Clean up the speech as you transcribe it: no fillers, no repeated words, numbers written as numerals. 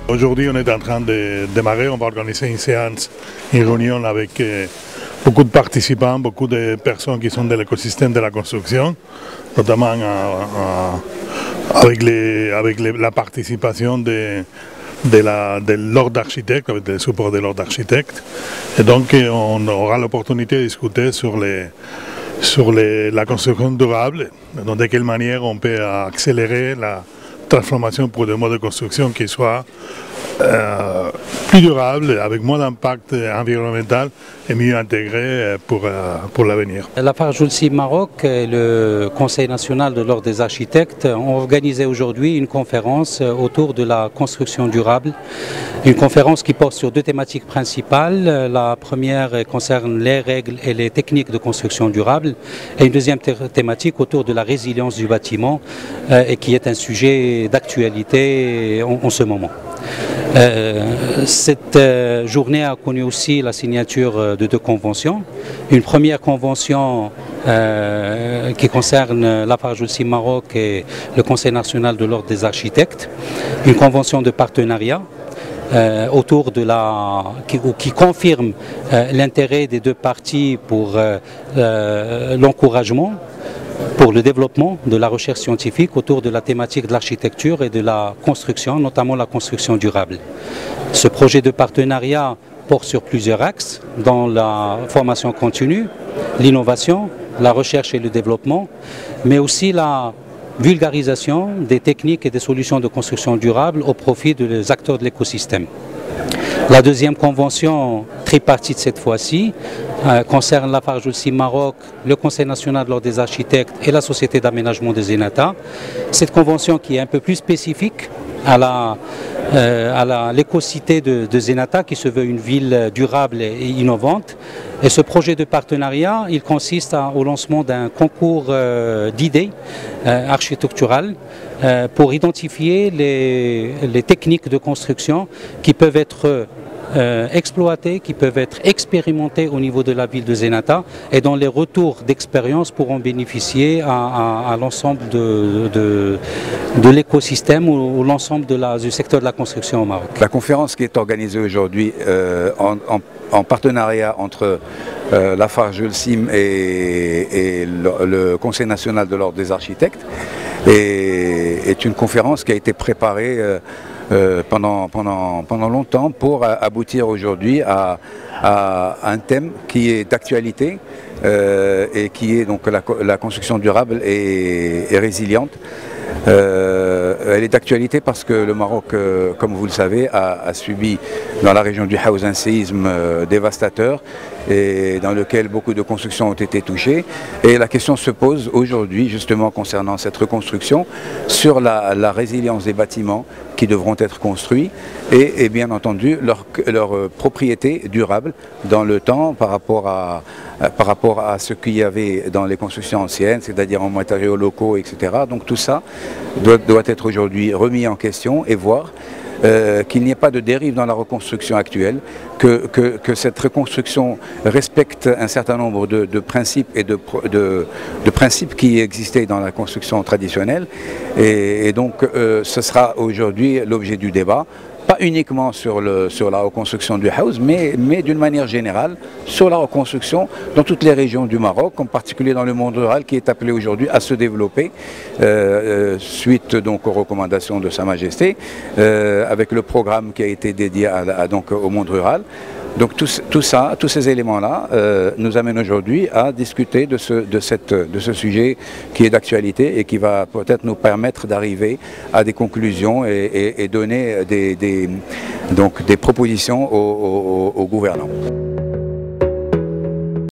Aujourd'hui, on est en train de démarrer. On va organiser une séance, une réunion avec beaucoup de participants, beaucoup de personnes qui sont de l'écosystème de la construction, notamment avec la participation de l'ordre d'architectes, avec le support de l'ordre d'architectes. Et donc, on aura l'opportunité de discuter sur la construction durable, de quelle manière on peut accélérer la transformation pour des modes de construction qui soient plus durables, avec moins d'impact environnemental et mieux intégrés pour l'avenir. Lafarge Holcim Maroc et le Conseil national de l'ordre des architectes ont organisé aujourd'hui une conférence autour de la construction durable. Une conférence qui porte sur deux thématiques principales. La première concerne les règles et les techniques de construction durable et une deuxième thématique autour de la résilience du bâtiment et qui est un sujet d'actualité en ce moment. Cette journée a connu aussi la signature de deux conventions. Une première convention qui concerne Lafarge Holcim Maroc et le Conseil national de l'ordre des architectes. Une convention de partenariat autour de qui confirme l'intérêt des deux parties pour l'encouragement, pour le développement de la recherche scientifique autour de la thématique de l'architecture et de la construction, notamment la construction durable. Ce projet de partenariat porte sur plusieurs axes, dans la formation continue, l'innovation, la recherche et le développement, mais aussi la vulgarisation des techniques et des solutions de construction durable au profit des acteurs de l'écosystème. La deuxième convention tripartite cette fois-ci concerne Lafarge Holcim Maroc, le Conseil national de l'ordre des architectes et la Société d'aménagement des Zenata. Cette convention qui est un peu plus spécifique à l'écocité de Zenata, qui se veut une ville durable et innovante. Et ce projet de partenariat, il consiste au lancement d'un concours d'idées architecturales pour identifier les techniques de construction qui peuvent être exploitées, qui peuvent être expérimentées au niveau de la ville de Zenata et dont les retours d'expérience pourront bénéficier à l'ensemble de l'écosystème ou l'ensemble du secteur de la construction au Maroc. La conférence qui est organisée aujourd'hui en partenariat entre Lafarge Holcim et le Conseil national de l'ordre des architectes est une conférence qui a été préparée pendant longtemps pour aboutir aujourd'hui à un thème qui est d'actualité et qui est donc la construction durable et résiliente. Elle est d'actualité parce que le Maroc, comme vous le savez, a subi dans la région du Haouz un séisme dévastateur et dans lequel beaucoup de constructions ont été touchées. Et la question se pose aujourd'hui justement concernant cette reconstruction sur la résilience des bâtiments qui devront être construits et bien entendu leur propriété durable dans le temps par rapport à ce qu'il y avait dans les constructions anciennes, c'est-à-dire en matériaux locaux, etc. Donc tout ça doit être aujourd'hui remis en question et voir qu'il n'y ait pas de dérive dans la reconstruction actuelle, que cette reconstruction respecte un certain nombre de principes et de principes qui existaient dans la construction traditionnelle. Et donc ce sera aujourd'hui l'objet du débat. Pas uniquement sur la reconstruction du Haouz, mais d'une manière générale sur la reconstruction dans toutes les régions du Maroc, en particulier dans le monde rural qui est appelé aujourd'hui à se développer suite donc aux recommandations de Sa Majesté, avec le programme qui a été dédié donc au monde rural. Donc tous ces éléments-là nous amènent aujourd'hui à discuter de ce sujet qui est d'actualité et qui va peut-être nous permettre d'arriver à des conclusions et donner des propositions aux gouvernants.